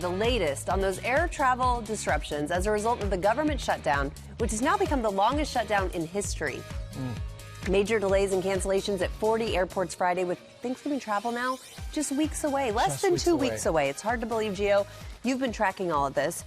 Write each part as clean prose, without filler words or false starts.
The latest on those air travel disruptions as a result of the government shutdown, which has now become the longest shutdown in history. Major delays and cancellations at 40 airports Friday, with Thanksgiving travel now just weeks away, less than 2 weeks away. It's hard to believe, Gio. You've been tracking all of this.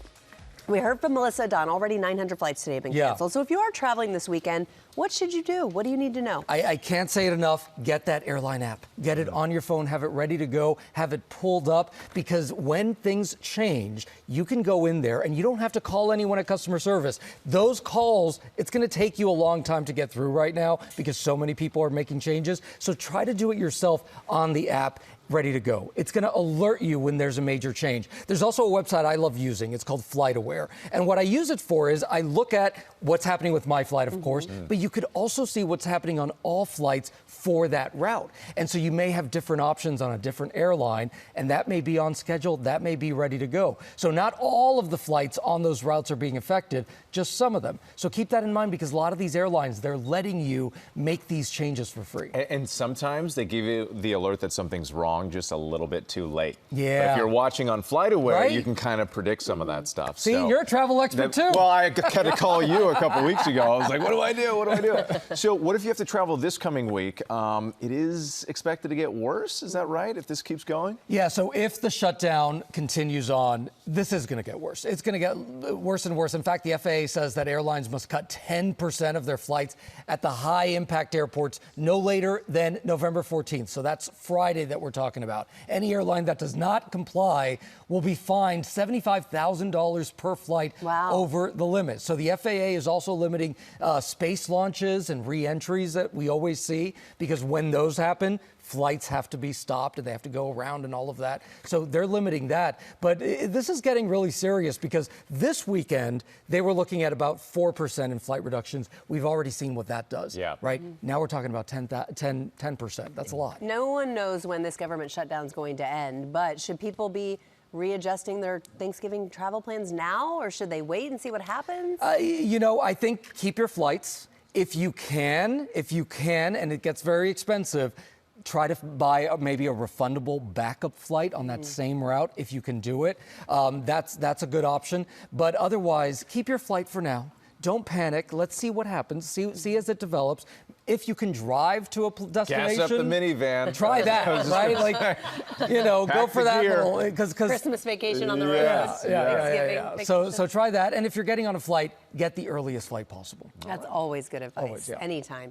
We heard from Melissa Dunn. Already 900 flights today have been canceled. So if you are traveling this weekend, what should you do? What do you need to know? I can't say it enough. Get that airline app. Get it on your phone. Have it ready to go. Have it pulled up. Because when things change, you can go in there and you don't have to call anyone at customer service. Those calls, it's going to take you a long time to get through right now because so many people are making changes. So try to do it yourself on the app. Ready to go. It's going to alert you when there's a major change. There's also a website I love using. It's called FlightAware. And what I use it for is I look at what's happening with my flight, of course, but you could also see what's happening on all flights for that route. And so you may have different options on a different airline, and that may be on schedule, that may be ready to go. So not all of the flights on those routes are being affected, just some of them. So keep that in mind because a lot of these airlines, they're letting you make these changes for free. And sometimes they give you the alert that something's wrong just a little bit too late. Yeah. But if you're watching on FlightAware, right? you can kind of predict some of that stuff. See, you're a travel expert too. Well, I had to call you a couple weeks ago. I was like, what do I do? What do I do? So what if you have to travel this coming week? It is expected to get worse. Is that right? If this keeps going? Yeah, so if the shutdown continues on, this is going to get worse. It's going to get worse and worse. In fact, the FAA says that airlines must cut 10% of their flights at the high-impact airports no later than November 14th. So that's Friday that we're talking about. Any airline that does not comply will be fined $75,000 per flight over the limit. So the FAA is also limiting space launches and re-entries that we always see, because when those happen, flights have to be stopped and they have to go around and all of that. So they're limiting that. But this is getting really serious because this weekend, they were looking at about 4% in flight reductions. We've already seen what that does, right? Now we're talking about 10%. That's a lot. No one knows when this government shutdown is going to end, but should people be readjusting their Thanksgiving travel plans now, or should they wait and see what happens? You know, I think keep your flights. If you can, and it gets very expensive, try to buy maybe a refundable backup flight on that same route if you can do it. That's a good option. But otherwise, keep your flight for now. Don't panic. Let's see what happens. See as it develops. If you can drive to a destination, gas up the minivan. Try that, right? Like, you know, go for that little because Christmas vacation on the road. Yeah. So try that. And if you're getting on a flight, get the earliest flight possible. That's always good advice. Always, anytime.